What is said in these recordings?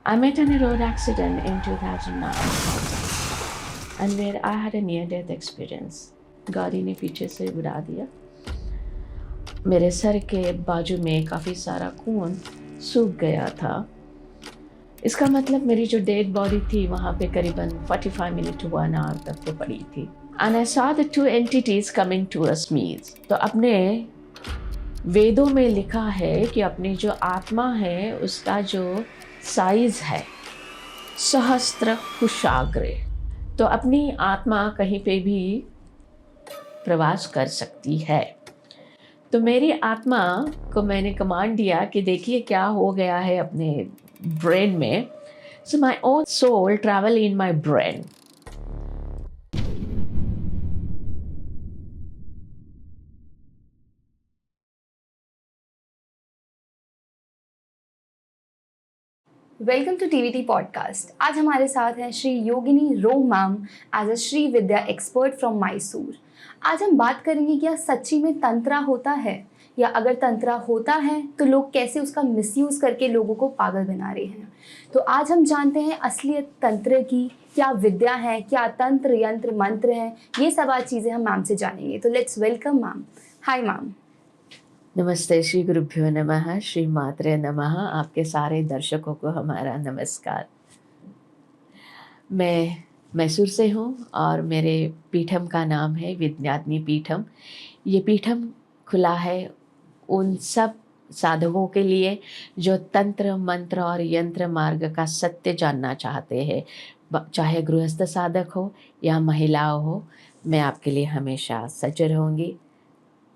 I met in a road accident in 2009 and where I had a near death experience. गाड़ी ने पीछे से उड़ा दिया। मेरे सर के बाजू में काफ़ी सारा खून सूख गया था। इसका मतलब मेरी जो डेड बॉडी थी वहाँ पे करीबन 45 मिनट टू 1 आवर तक तो पड़ी थी। And I saw the two entities coming towards me. तो अपने वेदों में लिखा है कि अपनी जो आत्मा है उसका जो साइज है सहस्त्र कुशाग्र। तो अपनी आत्मा कहीं पे भी प्रवास कर सकती है। तो मेरी आत्मा को मैंने कमांड दिया कि देखिए क्या हो गया है अपने ब्रेन में। So my own soul travel in my brain. Welcome to TVT podcast. आज हमारे साथ हैं Shri Yogini Rom ma'am as a Shri Vidya expert from Mysore. आज हम बात करेंगे कि क्या सच्ची में तंत्रा होता है, या अगर तंत्रा होता है तो लोग कैसे उसका मिसयूज करके लोगों को पागल बना रहे हैं। तो आज हम जानते हैं असलियत तंत्र की, क्या विद्या है, क्या तंत्र यंत्र मंत्र है, ये सब आज चीज़ें हम मैम से जानेंगे। तो let's welcome ma'am. Hi ma'am. नमस्ते, श्री गुरुभ्यो नमः, श्री मात्रे नमः। आपके सारे दर्शकों को हमारा नमस्कार। मैं मैसूर से हूँ और मेरे पीठम का नाम है विद्याग्नि पीठम। ये पीठम खुला है उन सब साधकों के लिए जो तंत्र मंत्र और यंत्र मार्ग का सत्य जानना चाहते हैं। चाहे गृहस्थ साधक हो या महिलाओं हो, मैं आपके लिए हमेशा सज्जन रहूँगी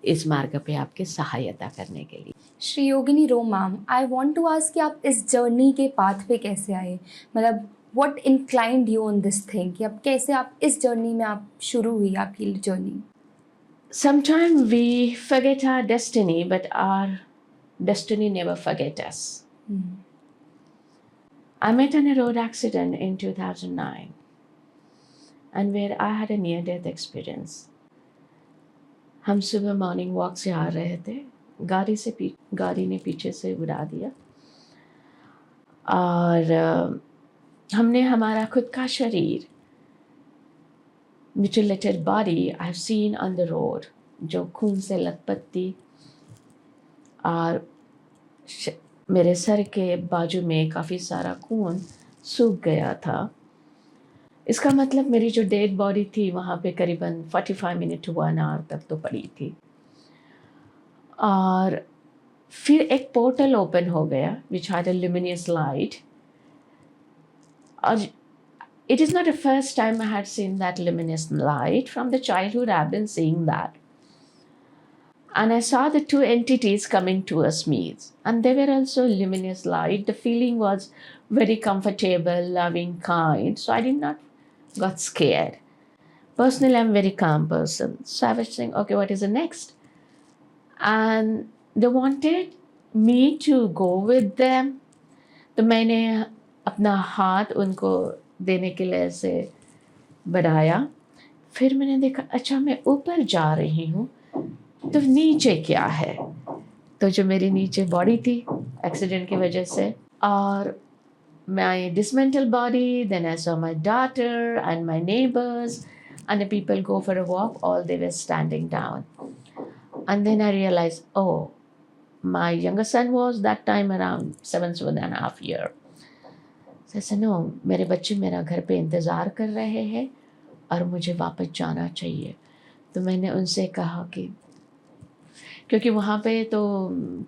इस मार्ग पे आपकी सहायता करने के लिए। Shri Yogini Rom ma'am, I want to ask कि आप इस जर्नी के पाथ पे कैसे आए, मतलब what inclined you on this thing, कि अब कैसे आप इस जर्नी में आप शुरू हुई आपकी journey. Sometimes we forget our destiny, but our destiny never forget us. I met in a road accident in 2009 and where I had a near-death experience. हम सुबह मॉर्निंग वॉक से आ रहे थे, गाड़ी ने पीछे से उड़ा दिया और हमने हमारा खुद का शरीर, mutilated body I've seen on the road, जो खून से लथपथ थी और मेरे सर के बाजू में काफ़ी सारा खून सूख गया था। इसका मतलब मेरी जो डेड बॉडी थी वहाँ पे करीबन 45 मिनट टू 1 आवर तक तो पड़ी थी। और फिर एक पोर्टल ओपन हो गया which had a luminous light। और it is not the first time I had seen that luminous light. From the childhood I've been seeing that. And I saw the two entities coming towards me, and they were also luminous light. The feeling was very comfortable, loving, kind. So I did not got scared. Personally, I'm a very calm person. So I was saying, okay, what is the next? And they wanted me to go with them. तो मैंने अपना हाथ उनको देने के लिए ऐसे बढ़ाया। फिर मैंने देखा अच्छा मैं ऊपर जा रही हूँ, तो नीचे क्या है। तो जो मेरी नीचे बॉडी थी एक्सीडेंट की वजह से, और my dismantled body, then I saw my daughter and my neighbors and the people go for a walk, all they were standing down. And then I realized, oh, my younger son was that time around 7.5 years. So I said, no, मेरे बच्चे मेरा घर पे इंतज़ार कर रहे हैं और मुझे वापस जाना चाहिए। तो मैंने उनसे कहा कि क्योंकि वहाँ पे तो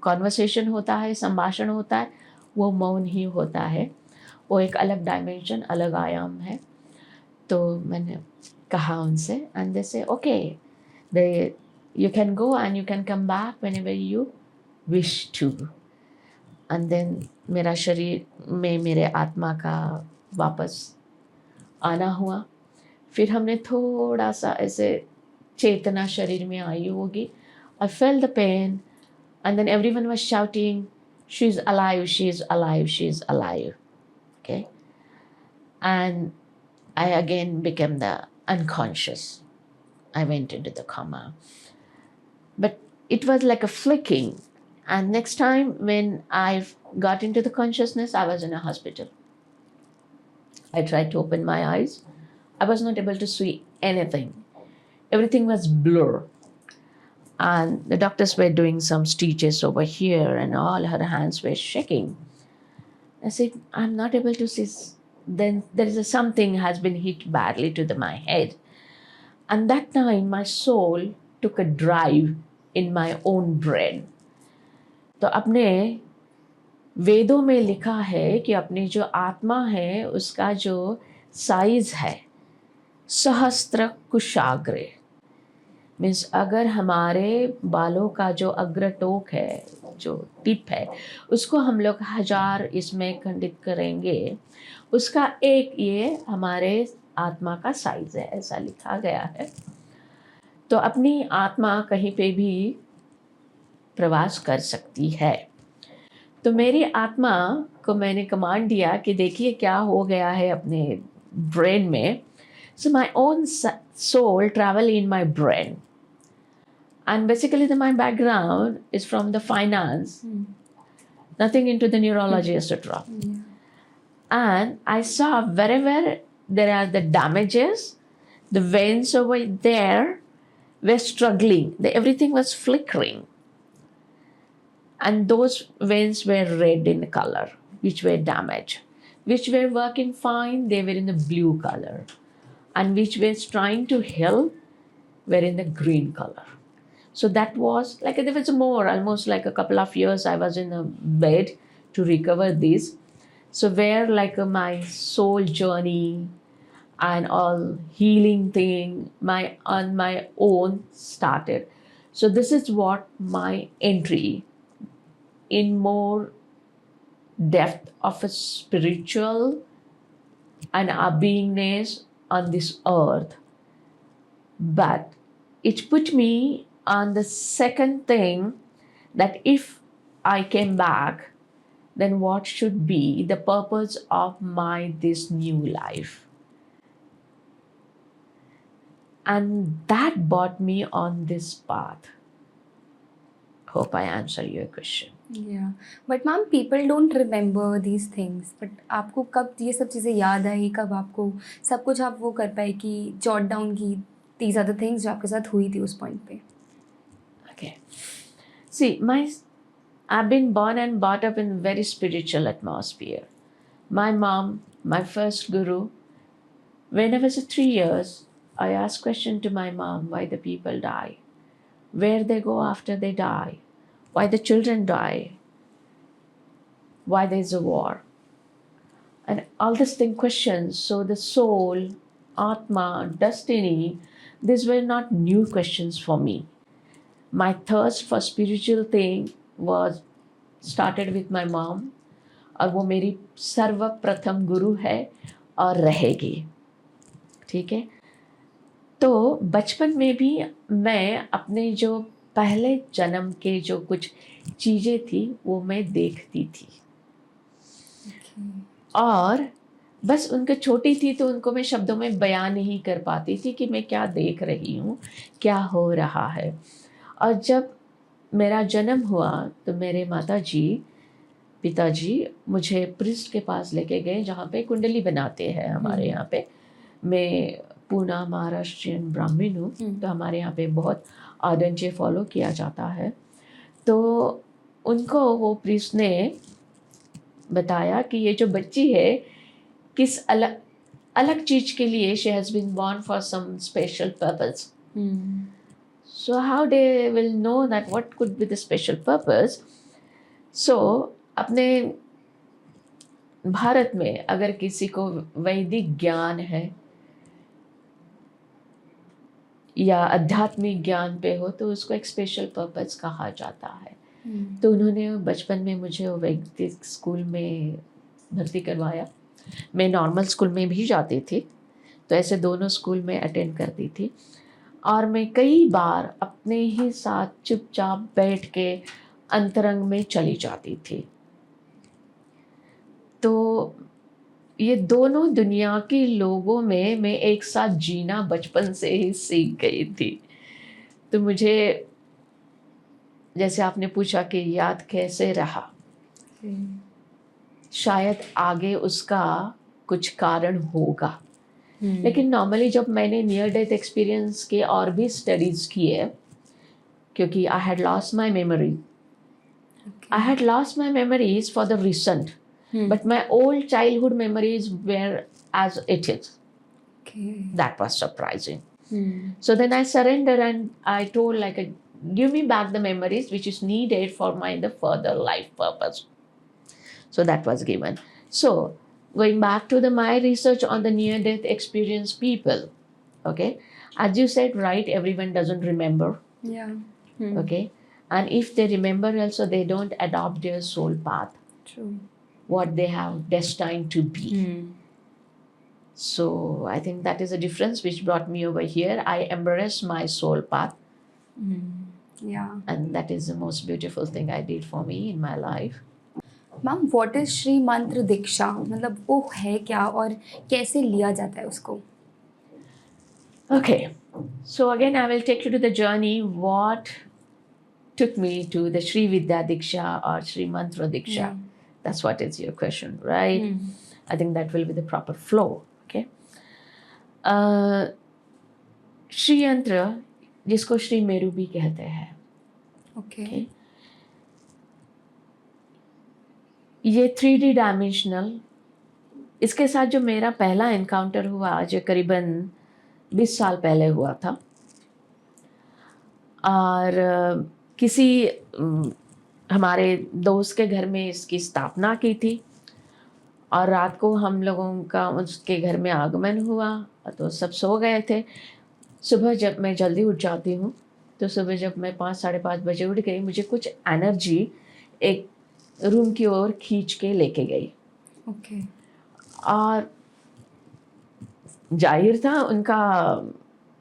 कॉन्वर्सेशन होता है, संभाषण होता है, वो मौन ही होता है, वो एक अलग डायमेंशन, अलग आयाम है। तो मैंने कहा उनसे and they say okay, they you can go and you can come back whenever you wish to. And then मेरा शरीर में मेरे आत्मा का वापस आना हुआ। फिर हमने थोड़ा सा ऐसे चेतना शरीर में आई होगी। I felt the pain and then everyone was shouting, she's alive, she's alive, she's alive. Okay. And I again became the unconscious. I went into the coma. But it was like a flicking. And next time when I got into the consciousness, I was in a hospital. I tried to open my eyes. I was not able to see anything. Everything was blur. And the doctors were doing some stitches over here, and all her hands were shaking. I said, I'm not able to see. Then there is something has been hit badly to my head. And that time my soul took a drive in my own brain. तो अपने वेदों में लिखा है कि अपनी जो आत्मा है उसका जो साइज है सहस्त्र कुशाग्रे, मीन्स अगर हमारे बालों का जो अग्रटोक है, जो टिप है, उसको हम लोग 1000 इसमें खंडित करेंगे, उसका एक ये हमारे आत्मा का साइज है, ऐसा लिखा गया है। तो अपनी आत्मा कहीं पे भी प्रवास कर सकती है। तो मेरी आत्मा को मैंने कमांड दिया कि देखिए क्या हो गया है अपने ब्रेन में। So my own soul travel in my brain, and basically my background is from the finance, nothing into the neurology, etc. And I saw wherever there are the damages, the veins over there were struggling, everything was flickering, and those veins were red in color, which were damaged, which were working fine, they were in the blue color, and which was trying to help were in the green color. So that was like, there was more, almost like a couple of years I was in a bed to recover this. So where like my soul journey and all healing thing on my own started. So this is what my entry in more depth of a spiritual and our beingness on this earth. But it put me on the second thing, that if I came back, then what should be the purpose of my this new life? And that brought me on this path. Hope I answer your question. Yeah, but ma'am, people don't remember these things. But आपको कब ये सब चीज़ें याद आई, कब आपको सब कुछ आप वो कर पाए कि जॉट डाउन की these are the things जो आपके साथ हुई थी उस पॉइंट पे? Okay. See, I've been born and brought up in a very spiritual atmosphere. My mom, my first guru, when I was 3 years, I asked question to my mom, why the people die, where they go after they die, why the children die, why there's a war, and all these thing questions. So the soul, atma, destiny, these were not new questions for me. My thirst for spiritual thing was started with my mom, और वो मेरी सर्वप्रथम गुरु है और रहेगी। ठीक है, तो बचपन में भी मैं अपने जो पहले जन्म के जो कुछ चीज़ें थी वो मैं देखती थी। और बस उनको छोटी थी तो उनको मैं शब्दों में बयान नहीं कर पाती थी कि मैं क्या देख रही हूँ, क्या हो रहा है। और जब मेरा जन्म हुआ तो मेरे पिताजी मुझे प्रिस्ट के पास लेके गए, जहाँ पे कुंडली बनाते हैं हमारे यहाँ पे। मैं पूना महाराष्ट्रियन ब्राह्मण हूँ, तो हमारे यहाँ पे बहुत आर्डेंटली फॉलो किया जाता है। तो उनको वो प्रिस्ट ने बताया कि ये जो बच्ची है किस अलग चीज़ के लिए, she has been born for some special purpose. So how they will know that what could be the special purpose? So अपने भारत में अगर किसी को वैदिक ज्ञान है या आध्यात्मिक ज्ञान पे हो तो उसको एक स्पेशल पर्पस कहा जाता है। तो उन्होंने बचपन में मुझे वैदिक स्कूल में भर्ती करवाया। मैं नॉर्मल स्कूल में भी जाती थी, तो ऐसे दोनों स्कूल में अटेंड करती थी। और मैं कई बार अपने ही साथ चुपचाप बैठ के अंतरंग में चली जाती थी। तो ये दोनों दुनिया के लोगों में मैं एक साथ जीना बचपन से ही सीख गई थी। तो मुझे, जैसे आपने पूछा कि याद कैसे रहा, शायद आगे उसका कुछ कारण होगा. लेकिन नॉर्मली जब मैंने नियर डेथ एक्सपीरियंस के और भी स्टडीज़ किए, क्योंकि I had lost my memory. I had lost my memories for the recent, but my old childhood memories were as it is. Okay. That was surprising. So then I surrendered and I told like, give me back the memories which is needed for my the further life purpose. So that was given. So going back to my research on the near death experience people, okay, as you said, right, everyone doesn't remember. Yeah. Okay, and if they remember also, they don't adopt their soul path, True. what they have destined to be. So I think that is a difference which brought me over here. I embrace my soul path, Yeah. and that is the most beautiful thing I did for me in my life. Ma'am what is Shri मंत्र दीक्षा, मतलब वो है क्या और कैसे लिया जाता है उसको? Okay, so again I will take you to the journey what took me to the Sri Vidya Diksha or Sri Mantra Diksha. Yeah. That's what is your question, right? I think that will be the proper flow. Okay. Shri यंत्र जिसको श्री मेरू भी कहते हैं. Okay. ये 3D dimensional, इसके साथ जो मेरा पहला एनकाउंटर हुआ जो करीबन 20 साल पहले हुआ था, और किसी हमारे दोस्त के घर में इसकी स्थापना की थी, और रात को हम लोगों का उसके घर में आगमन हुआ तो सब सो गए थे. सुबह जब मैं जल्दी उठ जाती हूँ तो सुबह जब मैं 5-5:30 बजे उठ गई, मुझे कुछ एनर्जी एक रूम की ओर खींच के लेके गई. Okay. और जाहिर था उनका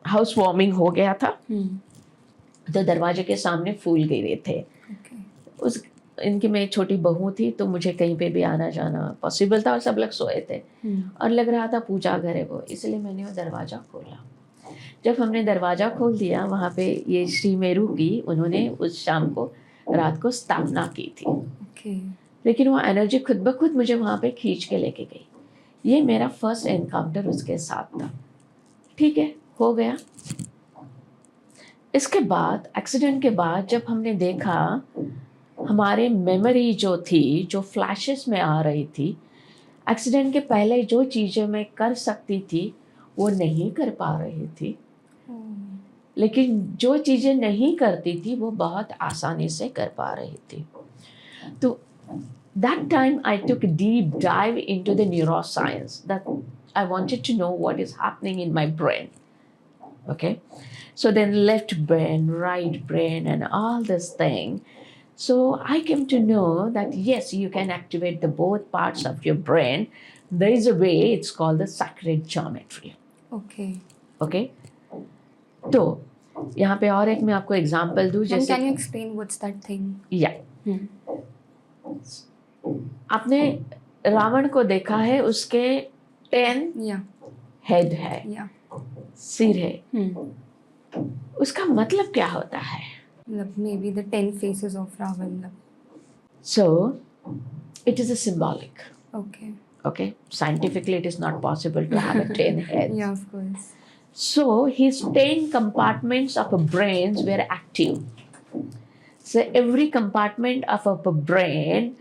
हाउस वार्मिंग हो गया था, तो दरवाजे के सामने फूल गिरे थे. Okay. उस इनकी मैं छोटी बहू थी तो मुझे कहीं पे भी आना जाना पॉसिबल था और सब लोग सोए थे और लग रहा था पूजा घर है वो, इसलिए मैंने वो दरवाज़ा खोला. जब हमने दरवाज़ा खोल दिया, वहाँ पे ये श्री मेरू की उन्होंने उस शाम को रात को स्थापना की थी. Okay. लेकिन वो एनर्जी खुद ब खुद मुझे वहाँ पे खींच के लेके गई. ये मेरा फर्स्ट एनकाउंटर उसके साथ था. ठीक है, हो गया. इसके बाद एक्सीडेंट के बाद जब हमने देखा हमारे मेमोरी जो थी, जो फ्लैशेस में आ रही थी, एक्सीडेंट के पहले जो चीज़ें मैं कर सकती थी वो नहीं कर पा रही थी, लेकिन जो चीज़ें नहीं करती थी वो बहुत आसानी से कर पा रही थी. तो that time I took a deep dive into the neuroscience, that I wanted to know what is happening in my brain. Okay, so then left brain, right brain, and all this thing. So I came to know that yes, you can activate the both parts of your brain. There is a way, it's called the sacred geometry. Okay. Okay, तो यहाँ पे और एक मैं आपको example दूँ. जैसे Can you explain what's that thing? या आपने रावण को देखा है, उसके 10 Yeah. हेड है, Yeah. सिर है. उसका मतलब क्या होता है? मतलब maybe the 10 faces of Ravan. So it is a symbolic. Okay. Okay, scientifically it is not possible to have a 10 heads. Yeah, of course. So his 10 compartments of a brains were active. So every compartment of a brain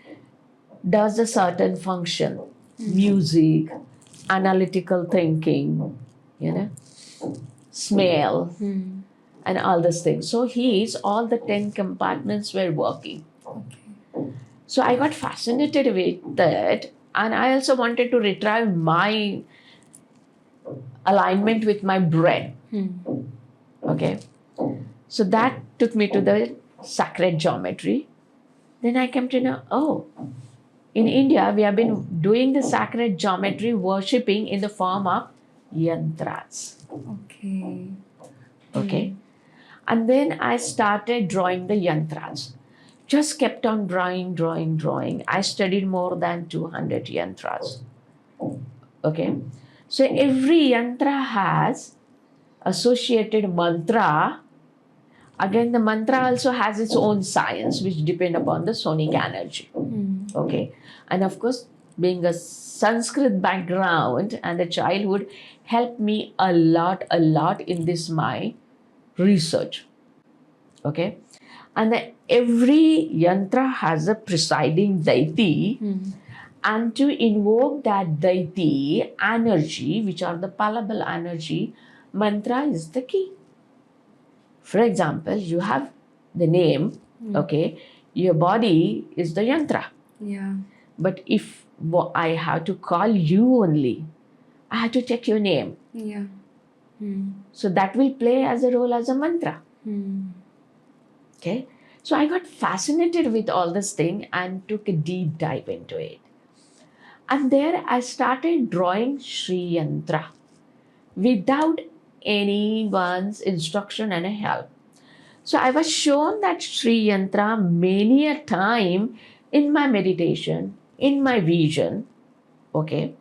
does a certain function. Music, analytical thinking, you know, smell, and all these things. So all the 10 compartments were working. Okay. So I got fascinated with that, and I also wanted to retrieve my alignment with my brain. Okay, so that took me to the sacred geometry. Then I came to know, oh, in India we have been doing the sacred geometry worshipping in the form of yantras. Okay. Okay, and then I started drawing the yantras. Just kept on drawing. I studied more than 200 yantras. Okay, so every yantra has associated mantra. Again, the mantra also has its own science, which depend upon the sonic energy. Okay, and of course, being a Sanskrit background, and the childhood helped me a lot in this my research. Okay, and every yantra has a presiding deity, and to invoke that deity energy, which are the palatable energy, mantra is the key. For example, you have the name, okay, your body is the yantra. Yeah. But if I have to call you only, I have to take your name. Yeah. So that will play as a role as a mantra. Okay. So I got fascinated with all this thing and took a deep dive into it. And there I started drawing Sri Yantra without anyone's instruction and help. So I was shown that Sri Yantra many a time in my meditation, in my vision. Okay.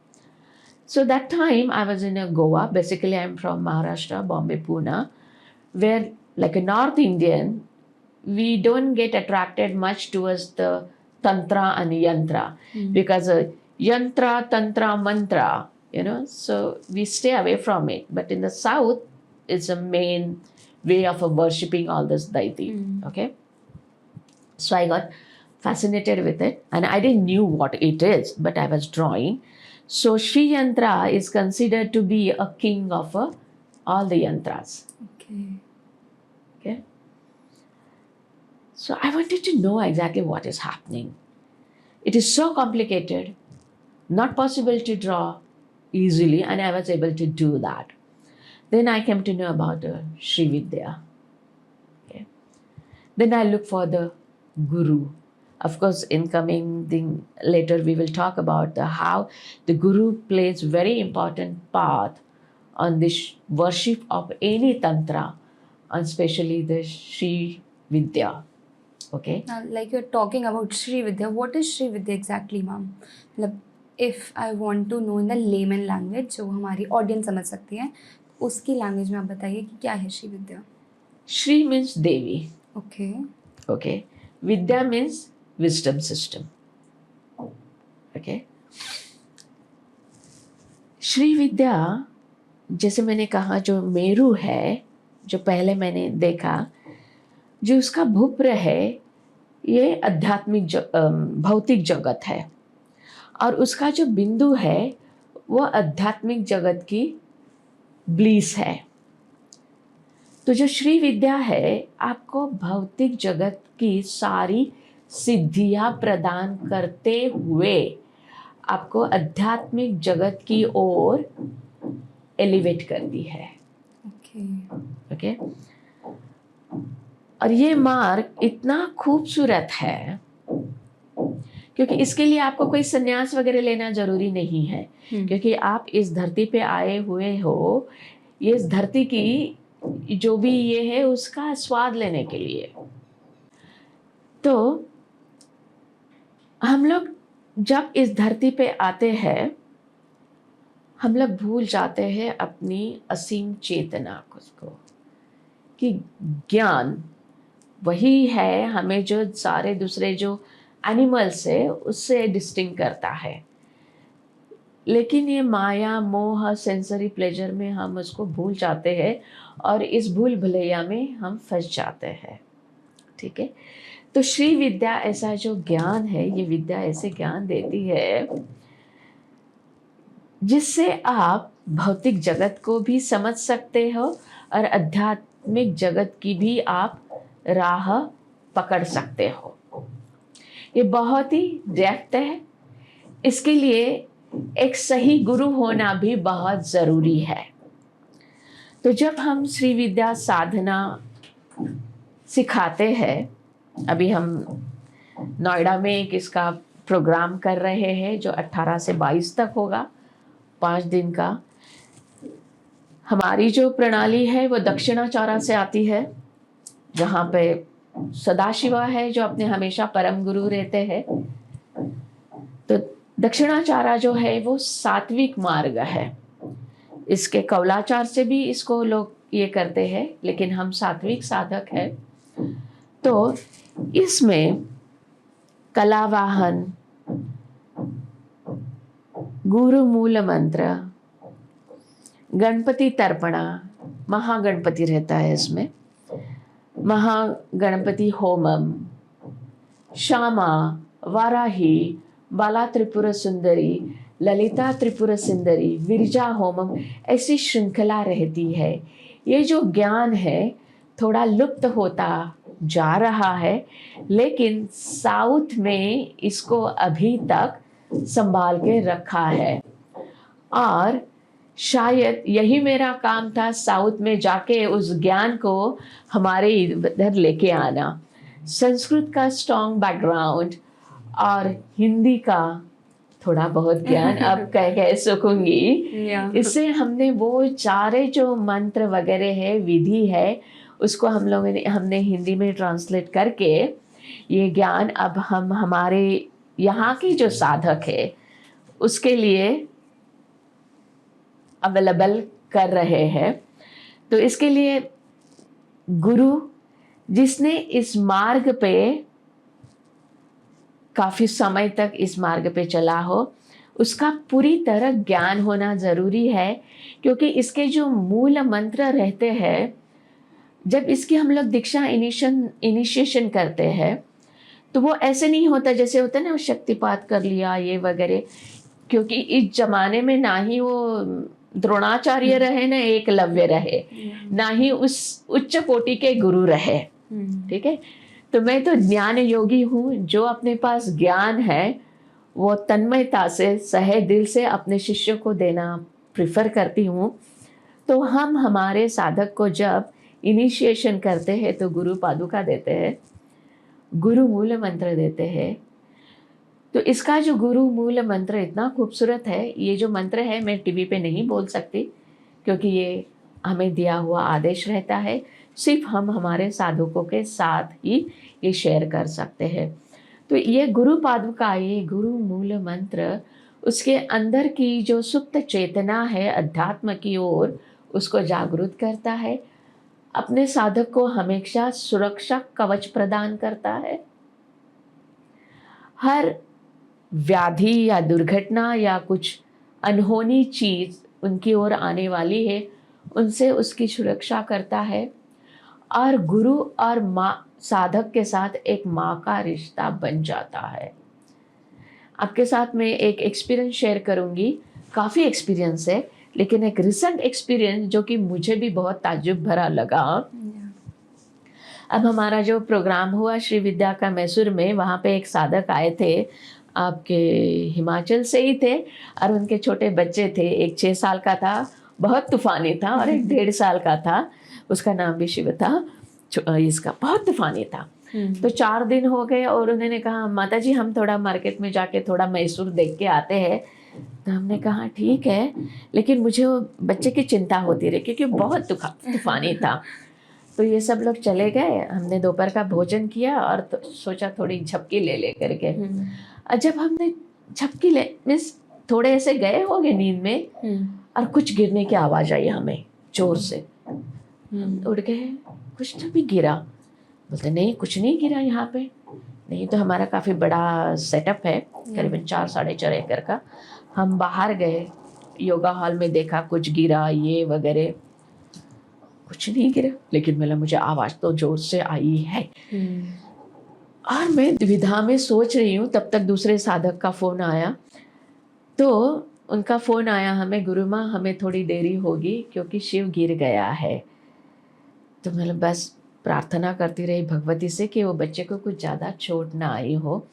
So that time I was in Goa. Basically, I'm from Maharashtra, Bombay, Pune, where, like a North Indian, we don't get attracted much towards the Tantra and Yantra because Yantra, Tantra, Mantra, so we stay away from it. But in the South, it's a main way of worshipping all this deity. Okay. So I got fascinated with it, and I didn't knew what it is, but I was drawing. So Sri Yantra is considered to be a king of all the yantras. Okay. So I wanted to know exactly what is happening. It is so complicated, not possible to draw easily, and I was able to do that. Then I came to know about Sri Vidya. Okay. Then I look for the guru. Of course, in coming thing later we will talk about how the guru plays very important part on this worship of any tantra, and especially the Sri Vidya. Okay. Now, like you're talking about Sri Vidya, what is Sri Vidya exactly, ma'am? मतलब if I want to know in the layman language, जो हमारी audience समझ सकती है, उसकी language में आप बताइए कि क्या है श्री विद्या? Sri means Devi. Okay. Okay. Vidya means wisdom system. Okay. Shri विद्या, जैसे मैंने कहा, जो मेरू है, जो पहले मैंने देखा, जो उसका भूप्र है, ये आध्यात्मिक भौतिक जगत है, और उसका जो बिंदु है वो आध्यात्मिक जगत की ब्लीस है. तो जो श्री विद्या है आपको भौतिक जगत की सारी सिद्धियां प्रदान करते हुए आपको आध्यात्मिक जगत की ओर एलिवेट करती है. ओके. और ये मार्ग इतना खूबसूरत है क्योंकि इसके लिए आपको कोई संन्यास वगैरह लेना जरूरी नहीं है, क्योंकि आप इस धरती पे आए हुए हो, ये इस धरती की जो भी ये है उसका स्वाद लेने के लिए. तो हम लोग जब इस धरती पे आते हैं, हम लोग भूल जाते हैं अपनी असीम चेतना को, कि ज्ञान वही है हमें जो सारे दूसरे जो एनिमल्स है उससे डिस्टिंक्ट करता है. लेकिन ये माया मोह सेंसरी प्लेजर में हम उसको भूल जाते हैं और इस भूल भुलैया में हम फंस जाते हैं. ठीक है. तो श्री विद्या ऐसा जो ज्ञान है, ये विद्या ऐसे ज्ञान देती है जिससे आप भौतिक जगत को भी समझ सकते हो और आध्यात्मिक जगत की भी आप राह पकड़ सकते हो. ये बहुत ही डेप्थ है. इसके लिए एक सही गुरु होना भी बहुत ज़रूरी है. तो जब हम श्री विद्या साधना सिखाते हैं, अभी हम नोएडा में एक इसका प्रोग्राम कर रहे हैं जो 18 से 22 तक होगा, 5 दिन का. हमारी जो प्रणाली है वो दक्षिणाचार्य से आती है, जहाँ पे सदाशिवा है जो अपने हमेशा परम गुरु रहते हैं. तो दक्षिणाचार्य जो है वो सात्विक मार्ग है. इसके कौलाचार से भी इसको लोग ये करते हैं, लेकिन हम सात्विक साधक है. तो इसमें कलावाहन, गुरु मूल मंत्र, गणपति तर्पणा, महागणपति रहता है इसमें, महागणपति होमम, श्यामा, वाराही, बाला त्रिपुर सुंदरी, ललिता त्रिपुर सुंदरी, विरजा होमम, ऐसी श्रृंखला रहती है। ये जो ज्ञान है थोड़ा लुप्त होता जा रहा है, लेकिन साउथ में इसको अभी तक संभाल के रखा है। और शायद यही मेरा काम था, साउथ में जाके उस ज्ञान को हमारे इधर लेके आना। संस्कृत का स्ट्रॉन्ग बैकग्राउंड और हिंदी का थोड़ा बहुत ज्ञान अब कह सकूंगी। इससे हमने वो सारे जो मंत्र वगैरह है, विधि है, उसको हमने हिंदी में ट्रांसलेट करके ये ज्ञान अब हम हमारे यहाँ की जो साधक है उसके लिए अवेलेबल कर रहे हैं। तो इसके लिए गुरु जिसने इस मार्ग पे काफ़ी समय तक इस मार्ग पे चला हो, उसका पूरी तरह ज्ञान होना ज़रूरी है, क्योंकि इसके जो मूल मंत्र रहते हैं, जब इसकी हम लोग दीक्षा इनिशिएशन करते हैं तो वो ऐसे नहीं होता जैसे होता है ना शक्तिपात कर लिया ये वगैरह, क्योंकि इस जमाने में ना ही वो द्रोणाचार्य रहे, ना एकलव्य रहे, ना ही उस उच्च कोटि के गुरु रहे। ठीक है, तो मैं तो ज्ञान योगी हूँ। जो अपने पास ज्ञान है वो तन्मयता से, सहे दिल से अपने शिष्यों को देना प्रिफर करती हूँ। तो हम हमारे साधक को जब इनिशिएशन करते हैं तो गुरु पादुका देते हैं, गुरु मूल मंत्र देते हैं। तो इसका जो गुरु मूल मंत्र इतना खूबसूरत है, ये जो मंत्र है मैं टीवी पे नहीं बोल सकती, क्योंकि ये हमें दिया हुआ आदेश रहता है, सिर्फ हम हमारे साधकों के साथ ही ये शेयर कर सकते हैं। तो ये गुरु पादुका, ये गुरु मूल मंत्र, उसके अंदर की जो सुप्त चेतना है अध्यात्म की ओर, उसको जागृत करता है, अपने साधक को हमेशा सुरक्षा कवच प्रदान करता है। हर व्याधि या दुर्घटना या कुछ अनहोनी चीज उनकी ओर आने वाली है, उनसे उसकी सुरक्षा करता है। और गुरु और माँ, साधक के साथ एक माँ का रिश्ता बन जाता है। आपके साथ मैं एक एक्सपीरियंस शेयर करूंगी, काफ़ी एक्सपीरियंस है, लेकिन एक रिसेंट एक्सपीरियंस जो कि मुझे भी बहुत ताज्जुब भरा लगा। अब हमारा जो प्रोग्राम हुआ श्री विद्या का मैसूर में, वहाँ पे एक साधक आए थे, आपके हिमाचल से ही थे, और उनके छोटे बच्चे थे, एक 6 साल का था, बहुत तूफानी था, और एक 1.5 साल का था, उसका नाम भी शिव था, इसका बहुत तूफानी था। तो 4 दिन हो गए और उन्होंने कहा माता जी हम थोड़ा मार्केट में जाके थोड़ा मैसूर देख के आते हैं। तो हमने कहा ठीक है, लेकिन मुझे वो बच्चे की चिंता होती रही क्योंकि बहुत तूफानी था। तो ये सब लोग चले गए, हमने दोपहर का भोजन किया और तो सोचा थोड़ी झपकी ले करके। और जब हमने झपकी ले मीन्स थोड़े ऐसे गए हो गए नींद में, और कुछ गिरने की आवाज़ आई हमें जोर से, उड़ गए, कुछ तो भी गिरा। बोलते नहीं कुछ नहीं गिरा यहाँ पे। नहीं तो हमारा काफ़ी बड़ा सेटअप है, करीबन 4-4.5 एकड़ का। हम बाहर गए, योगा हॉल में देखा कुछ गिरा ये वगैरह, कुछ नहीं गिरा, लेकिन मतलब मुझे आवाज़ तो जोर से आई है। और मैं द्विधा में सोच रही हूँ, तब तक दूसरे साधक का फ़ोन आया। तो उनका फ़ोन आया हमें, गुरु माँ हमें थोड़ी देरी होगी क्योंकि शिव गिर गया है। तो मतलब बस प्रार्थना करती रही भगवती से कि वो बच्चे को कुछ ज़्यादा चोट ना आई हो।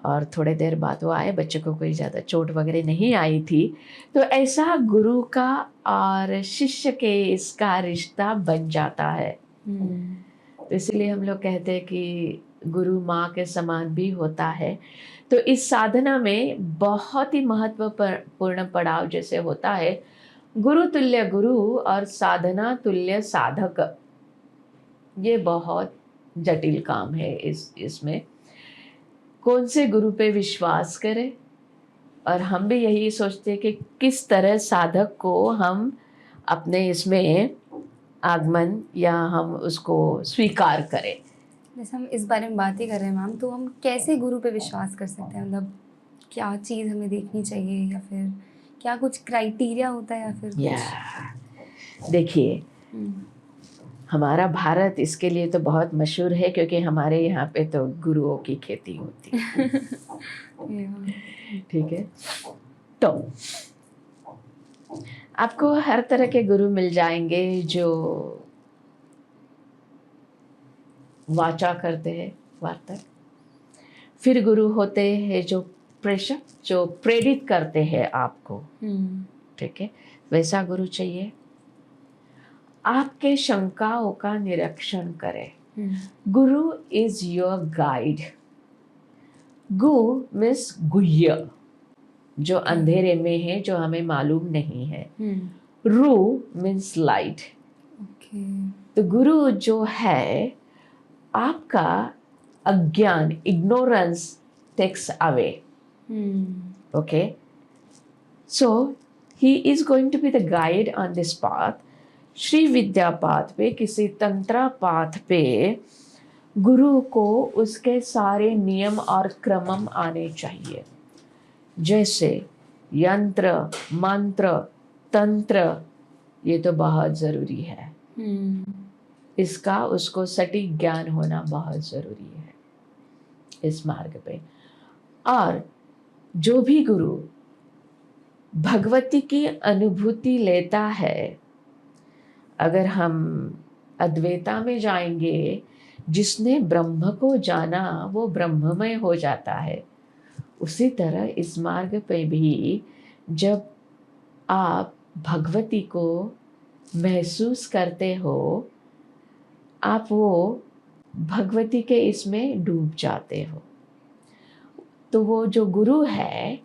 और थोड़े देर बाद वो आए, बच्चे को कोई ज़्यादा चोट वगैरह नहीं आई थी। तो ऐसा गुरु का और शिष्य के इसका रिश्ता बन जाता है। तो इसलिए हम लोग कहते हैं कि गुरु माँ के समान भी होता है। तो इस साधना में बहुत ही महत्वपूर्ण पड़ाव जैसे होता है, गुरु तुल्य गुरु और साधना तुल्य साधक, ये बहुत जटिल काम है। इसमें कौन से गुरु पे विश्वास करें, और हम भी यही सोचते हैं कि किस तरह साधक को हम अपने इसमें आगमन या हम उसको स्वीकार करें। जैसे हम इस बारे में बात ही कर रहे हैं मैम, तो हम कैसे गुरु पे विश्वास कर सकते हैं, मतलब क्या चीज़ हमें देखनी चाहिए, या फिर क्या कुछ क्राइटेरिया होता है, या फिर कुछ? या देखिए, हम्म, हमारा भारत इसके लिए तो बहुत मशहूर है क्योंकि हमारे यहाँ पे तो गुरुओं की खेती होती है। या, ठीक है, तो आपको हर तरह के गुरु मिल जाएंगे जो वाचा करते हैं, वार्तक। फिर गुरु होते हैं जो प्रेषक, जो प्रेरित करते हैं आपको। ठीक है, वैसा गुरु चाहिए। आपके शंकाओं का निरीक्षण करे। गुरु इज योर गाइड। गु मीन्स गुह्य, जो अंधेरे में है, जो हमें मालूम नहीं है। रू मीन्स लाइट। ओके। तो गुरु जो है आपका अज्ञान, ignorance takes away. Okay, so he is going to be the guide on this path. Shri Vidya path पे, किसी तंत्रा पाथ पे गुरु को उसके सारे नियम और क्रम आने चाहिए, जैसे यंत्र, मंत्र, तंत्र, ये तो बहुत ज़रूरी है। इसका उसको सटीक ज्ञान होना बहुत ज़रूरी है इस मार्ग पे। और जो भी गुरु भगवती की अनुभूति लेता है, अगर हम अद्वैता में जाएंगे, जिसने ब्रह्म को जाना वो ब्रह्ममय हो जाता है। उसी तरह इस मार्ग पे भी जब आप भगवती को महसूस करते हो, आप वो भगवती के इसमें डूब जाते हो। तो वो जो गुरु है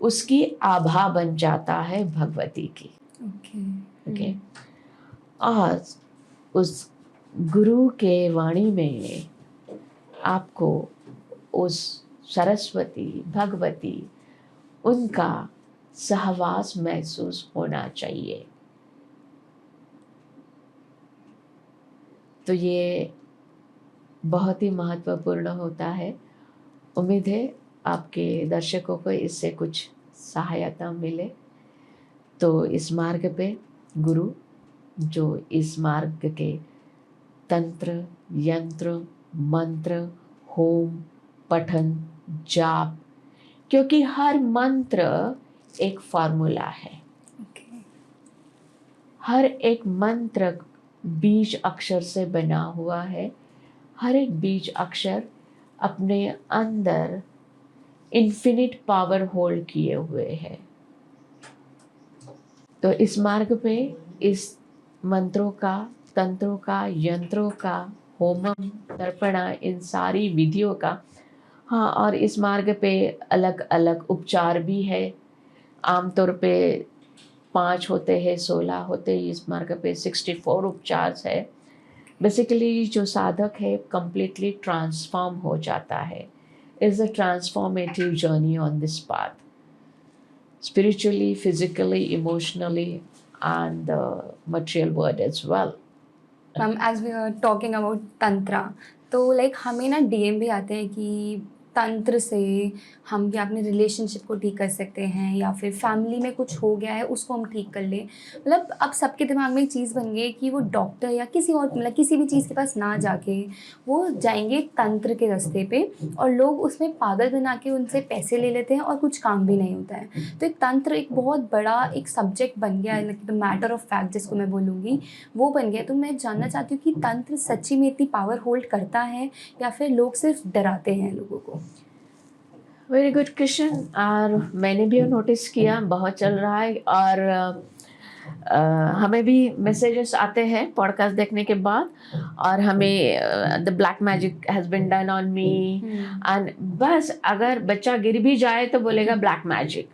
उसकी आभा बन जाता है भगवती की। ओके। और उस गुरु के वाणी में आपको उस सरस्वती, भगवती, उनका सहवास महसूस होना चाहिए। तो ये बहुत ही महत्वपूर्ण होता है। उम्मीद है आपके दर्शकों को इससे कुछ सहायता मिले। तो इस मार्ग पे गुरु जो इस मार्ग के तंत्र, यंत्र, मंत्र, होम, पठन, जाप, क्योंकि हर मंत्र एक फार्मूला है। हर एक मंत्र बीज अक्षर से बना हुआ है। हर एक बीज अक्षर अपने अंदर इन्फिनिट पावर होल्ड किए हुए है। तो इस मार्ग पे इस मंत्रों का, तंत्रों का, यंत्रों का, होमम, तर्पणा, इन सारी विधियों का, हाँ, और इस मार्ग पे अलग अलग उपचार भी है। आमतौर पे 5 होते हैं, 16 होते हैं। इस मार्ग पे 64 उपचार है। बेसिकली जो साधक है कंप्लीटली ट्रांसफॉर्म हो जाता है। Is a transformative journey on this path, spiritually, physically, emotionally, and the material world as well. Ma'am, as we are talking about tantra, तो लाइक हमें ना डीएम भी आते हैं कि तंत्र से हम भी अपने रिलेशनशिप को ठीक कर सकते हैं, या फिर फैमिली में कुछ हो गया है उसको हम ठीक कर लें। मतलब अब सबके दिमाग में एक चीज़ बन गई है कि वो डॉक्टर या किसी और, मतलब किसी भी चीज़ के पास ना जाके वो जाएंगे तंत्र के रास्ते पे, और लोग उसमें पागल बना के उनसे पैसे ले लेते हैं और कुछ काम भी नहीं होता है। तो एक तंत्र एक बहुत बड़ा एक सब्जेक्ट बन गया है, like the matter of fact जिसको मैं बोलूँगी, वो बन गया। तो मैं जानना चाहती हूँ कि तंत्र सच्ची में इतनी पावर होल्ड करता है, या फिर लोग सिर्फ डराते हैं लोगों को? Very good question. और मैंने भी नोटिस किया, बहुत चल रहा है। और हमें भी मैसेजेस आते हैं पॉडकास्ट देखने के बाद, और हमें the black magic has been done on me, and बस अगर बच्चा गिर भी जाए तो बोलेगा ब्लैक मैजिक।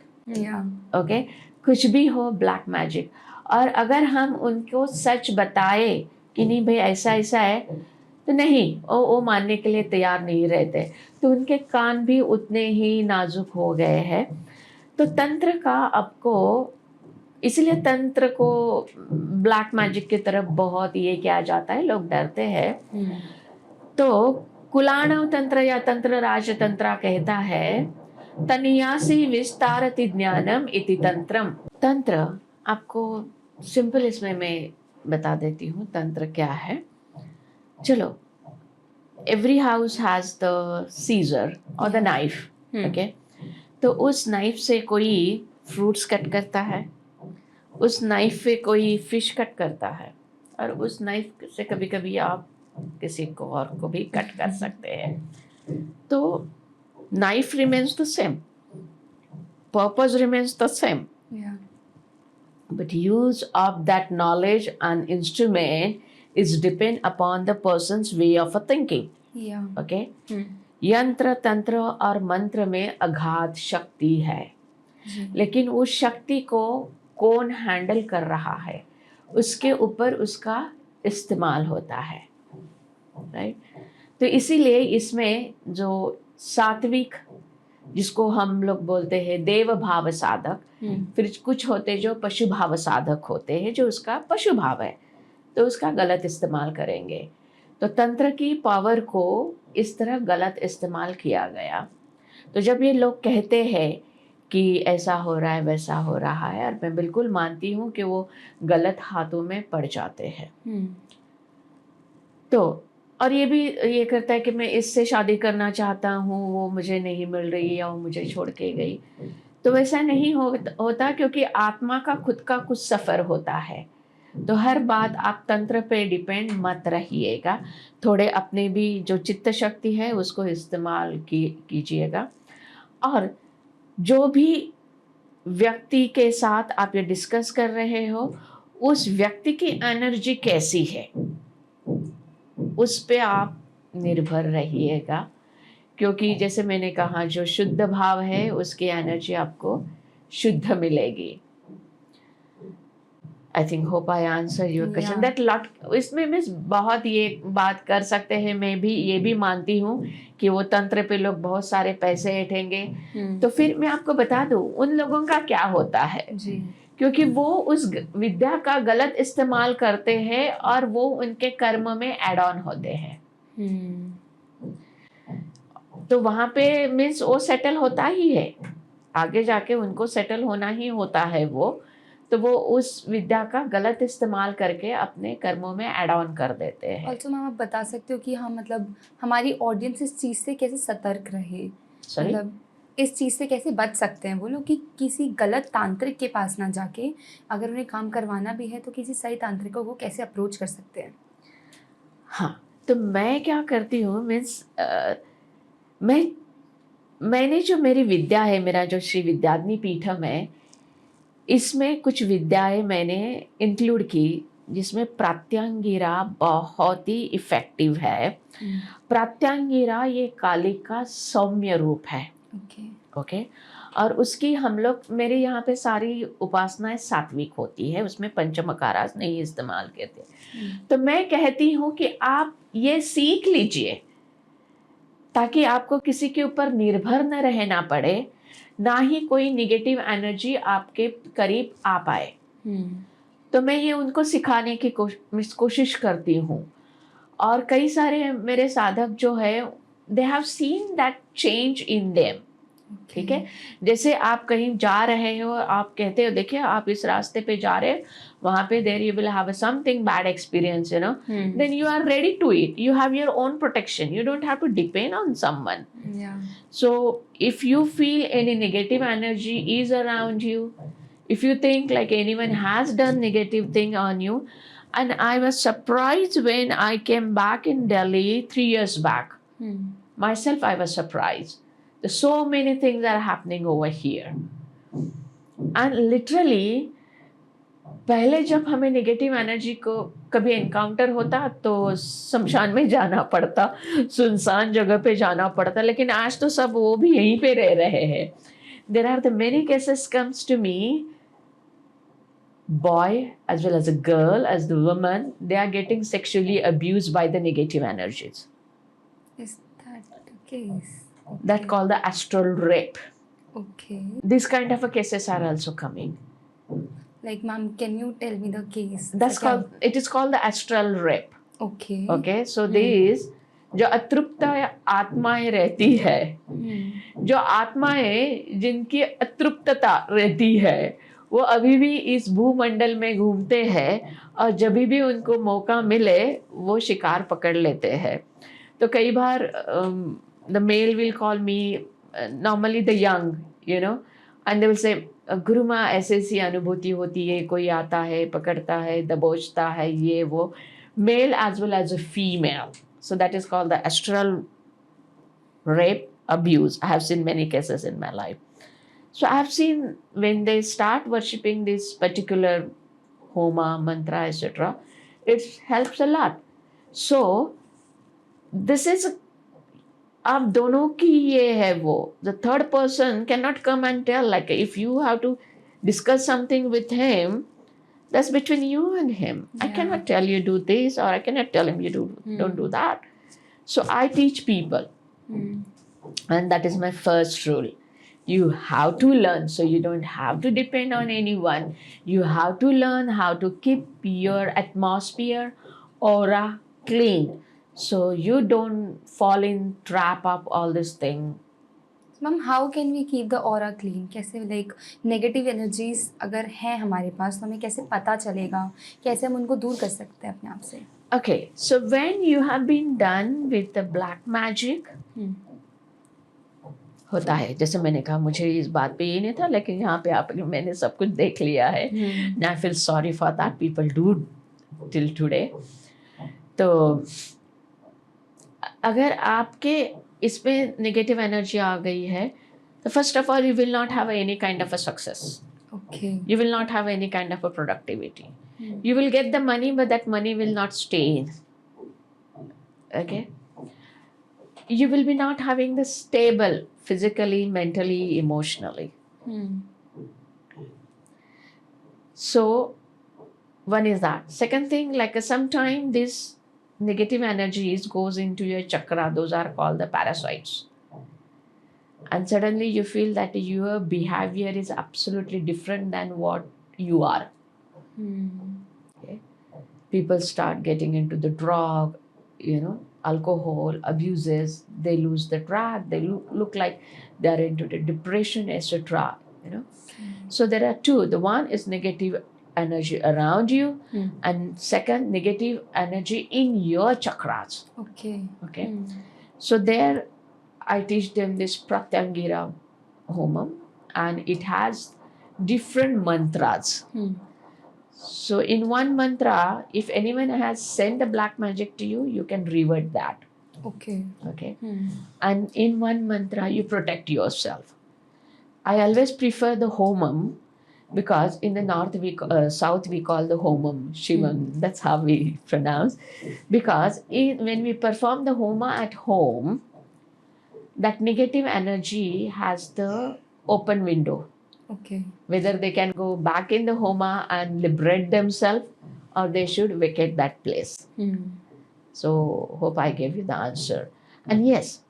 ओके, कुछ भी हो ब्लैक मैजिक। और अगर हम उनको सच बताए कि नहीं भाई ऐसा ऐसा है, तो नहीं, वो मानने के लिए तैयार नहीं रहते। तो उनके कान भी उतने ही नाजुक हो गए हैं। तो तंत्र का आपको, इसलिए तंत्र को ब्लैक मैजिक की तरफ बहुत ये किया जाता है, लोग डरते हैं। तो कुलाणव तंत्र या तंत्र राज तंत्र कहता है तनियासी विस्तारति ज्ञानम इति तंत्रम। तंत्र आपको सिंपल इसमें मैं बता देती हूँ तंत्र क्या है। चलो, every house has the seizure और द नाइफ, ओके। तो उस नाइफ से कोई फ्रूट्स कट करता है, उस नाइफ से कोई फिश कट करता है, और उस नाइफ से कभी कभी आप किसी को और को भी कट कर सकते हैं। तो knife remains the same, purpose remains the same, but use of that knowledge and instrument is depend upon the person's way of a thinking. Okay? यंत्र तंत्र और मंत्र में अगाध शक्ति है, लेकिन उस शक्ति को कौन हैंडल कर रहा है उसके ऊपर उसका इस्तेमाल होता है, राइट। तो इसीलिए इसमें जो सात्विक, जिसको हम लोग बोलते हैं देव भाव साधक, फिर कुछ होते जो पशु भाव साधक होते हैं, जो उसका पशु भाव है तो उसका गलत इस्तेमाल करेंगे। तो तंत्र की पावर को इस तरह गलत इस्तेमाल किया गया। तो जब ये लोग कहते हैं कि ऐसा हो रहा है वैसा हो रहा है, और मैं बिल्कुल मानती हूँ कि वो गलत हाथों में पड़ जाते हैं। तो और ये भी ये करता है कि मैं इससे शादी करना चाहता हूँ, वो मुझे नहीं मिल रही या वो मुझे छोड़ के गई। तो वैसा नहीं होता, क्योंकि आत्मा का खुद का कुछ सफ़र होता है। तो हर बात आप तंत्र पे डिपेंड मत रहिएगा, थोड़े अपने भी जो चित्त शक्ति है उसको इस्तेमाल कीजिएगा। और जो भी व्यक्ति के साथ आप ये डिस्कस कर रहे हो, उस व्यक्ति की एनर्जी कैसी है उस पे आप निर्भर रहिएगा, क्योंकि जैसे मैंने कहा जो शुद्ध भाव है उसकी एनर्जी आपको शुद्ध मिलेगी। I think hope I answer your question that lot. इसमें मैं बहुत ये बात कर सकते हैं, मैं भी ये भी मानती हूँ कि वो तंत्र पे लोग बहुत सारे पैसे ऐंठेंगे। तो फिर मैं आपको बता दूँ उन लोगों का क्या होता है जी, क्योंकि वो उस विद्या का गलत इस्तेमाल करते हैं और वो उनके कर्म में एड ऑन होते हैं। तो वहाँ पे मीन्स वो सेटल होता ही है, आगे जाके उनको सेटल होना ही होता है वो। तो वो उस विद्या का गलत इस्तेमाल करके अपने कर्मों में ऐड ऑन कर देते हैं। ऑल्सो मैम आप बता सकते हो कि हम मतलब हमारी ऑडियंस इस चीज़ से कैसे सतर्क रहे, मतलब इस चीज़ से कैसे बच सकते हैं वो लोग कि किसी गलत तांत्रिक के पास ना जाके, अगर उन्हें काम करवाना भी है तो किसी सही तांत्रिक को वो कैसे अप्रोच कर सकते हैं? हाँ, तो मैं क्या करती हूँ मीन्स मैंने जो मेरी विद्या है, मेरा जो श्री विद्याग्नि पीठम है, इसमें कुछ विद्याएं मैंने इंक्लूड की, जिसमें प्रात्यांगिरा बहुत ही इफ़ेक्टिव है। प्रात्यांगिरा ये काली का सौम्य रूप है। ओके। और उसकी हम लोग, मेरे यहाँ पे सारी उपासनाएं सात्विक होती है, उसमें पंचमकारास नहीं इस्तेमाल करते। तो मैं कहती हूँ कि आप ये सीख लीजिए ताकि आपको किसी के ऊपर निर्भर न रहना पड़े, ना ही कोई निगेटिव एनर्जी आपके करीब आ पाए। तो मैं ये उनको सिखाने की कोशिश करती हूँ। और कई सारे मेरे साधक जो है, they have seen that change in them. ठीक है, जैसे आप कहीं जा रहे हो, आप कहते हो देखिए आप इस रास्ते पे जा रहे हो, वहाँ पे there you will have something bad experience, you know, then you are ready to it, you have your own protection, you don't have to depend on someone. So if you feel any negative energy is around you, if you think like anyone has done negative thing on you, and I was surprised when I came back in Delhi 3 years back. Myself, I was surprised. There's so many things that are happening over here. And literally, पहले जब हमें negative energy को कभी encounter होता तो शमशान में जाना पड़ता, सुनसान जगह पे जाना पड़ता, लेकिन आज तो सब वो भी यहीं पे रह रहे हैं। There are the many cases comes to me, boy as well as a girl, as the woman, they are getting sexually abused by the negative energies. Is that the case? Okay. That called the astral rape. Okay. These kind of cases are also coming. Like, ma'am, can you tell me the case? It is called the astral rape. Okay. Okay, so this जो अतृप्त आत्माएं रहती है, जो आत्माएं जिनकी अतृप्तता रहती है, वो अभी भी इस भूमंडल में घूमते हैं और जब भी उनको मौका मिले वो शिकार पकड़ लेते हैं. तो कई बार the male will call me, normally the young, you know, and they will say Guru माँ ऐसी ऐसी अनुभूति होती है, कोई आता है, पकड़ता है, दबोचता है, ये वो, male as well as a female. So that is called the astral rape abuse. I have seen many cases in my life. So I have seen when they start worshipping this particular homa, mantra, etc., it helps a lot. So this is, आप दोनों की ये है वो. The third person cannot come and tell, like if you have to discuss something with him, that's between you and him. I Yeah. cannot tell you do this, or I cannot tell him you don't do that. So I teach people, and that is my first rule. You have to learn, so you don't have to depend on anyone. You have to learn how to keep your atmosphere, aura clean, so you don't fall in trap of all this thing. Ma'am how can we keep the aura clean? कैसे, like negative energies अगर हैं हमारे पास तो हमें कैसे पता चलेगा, कैसे हम उनको दूर कर सकते हैं अपने आप से? Okay, so when you have been done with the black magic, होता है, जैसे मैंने कहा मुझे इस बात पे ये नहीं था, लेकिन यहाँ पे आप मैंने सब कुछ देख लिया है. Now I feel sorry for that, people do till today. तो अगर आपके इसमें नेगेटिव एनर्जी आ गई है, तो first of all you will not have any kind of a success. Okay. You will not have any kind of a productivity. You will get the money, but that money will not stay in. Okay? You will be not having the stable physically, mentally, emotionally. So, one is that. Second thing, like sometime this negative energies goes into your chakra. Those are called the parasites. And suddenly you feel that your behavior is absolutely different than what you are. Okay? People start getting into the drug, alcohol, abuses, they lose the track, they look like they are into the depression, etc. So there are two. The one is negative energy around you, and second, negative energy in your chakras. Okay. So there I teach them this Pratyangira Homam, and it has different mantras. So in one mantra, if anyone has sent a black magic to you, you can revert that. Okay. And in one mantra, you protect yourself. I always prefer the Homam, because in the south we call the Homam Shivam. That's how we pronounce. Because when we perform the Homa at home, that negative energy has the open window. Okay. Whether they can go back in the Homa and liberate themselves, or they should vacate that place. So hope I gave you the answer. And yes,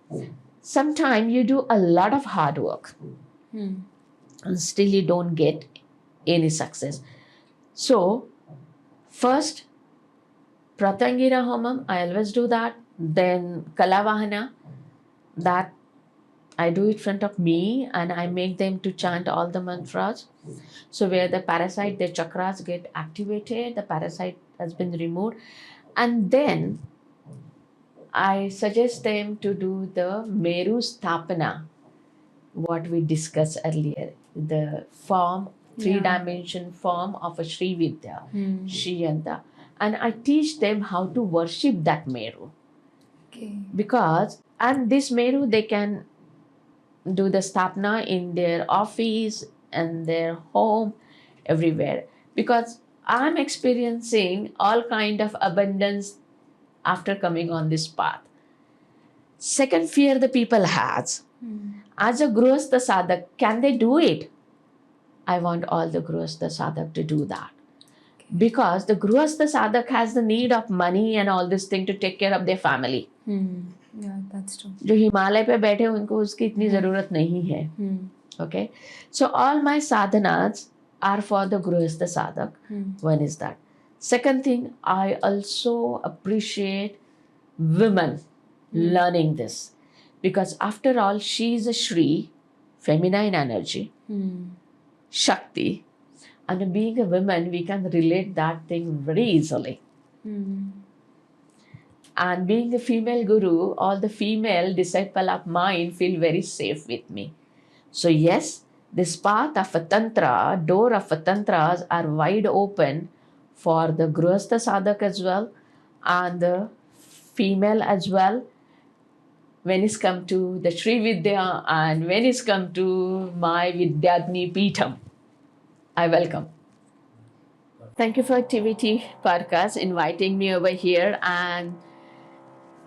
sometimes you do a lot of hard work and still you don't get any success. So first, Pratyangira Homam, I always do that. Then Kalavahana, that I do it in front of me, and I make them to chant all the mantras. So where the parasite, their chakras get activated, the parasite has been removed. And then I suggest them to do the Meru Sthapana, what we discussed earlier, the form, three-dimension form of a Sri Vidya, Sri Yanta. And I teach them how to worship that Meru. Okay. Because, and this Meru, they can do the sthapna in their office and their home, everywhere. Because I'm experiencing all kind of abundance after coming on this path. Second fear the people has. As a Grihastha Sadhak, can they do it? I want all the Grihastha Sadhak to do that. Because the Grihastha Sadhak has the need of money and all this thing to take care of their family. Yeah, that's true. जो हिमालय पे बैठे उनको उसकी इतनी ज़रूरत नहीं है. Okay, so all my sadhanas are for the Grihastha Sadhak. One is that. Second thing, I also appreciate women learning this. Because after all, she is a Shri, feminine energy, Shakti. And being a woman, we can relate that thing very easily. And being a female guru, all the female disciple of mine feel very safe with me. So yes, this path of a tantra, door of a tantras are wide open for the Grihastha Sadhak as well and the female as well. When it's come to the Sri Vidya and when it's come to my Vidyadni Peetham, I welcome. Thank you for TVT podcast inviting me over here, and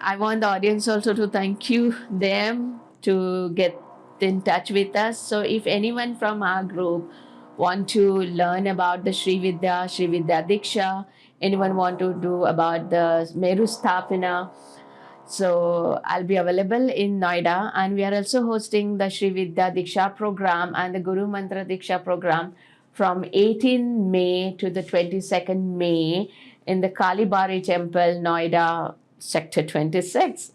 I want the audience also to thank you them to get in touch with us. So if anyone from our group want to learn about the Sri Vidya Diksha, anyone want to do about the Meru Sthapana, so I'll be available in Noida, and we are also hosting the Sri Vidya Diksha program and the Guru Mantra Diksha program from 18 May to the 22nd May in the Kalibari Temple, Noida, Sector 26.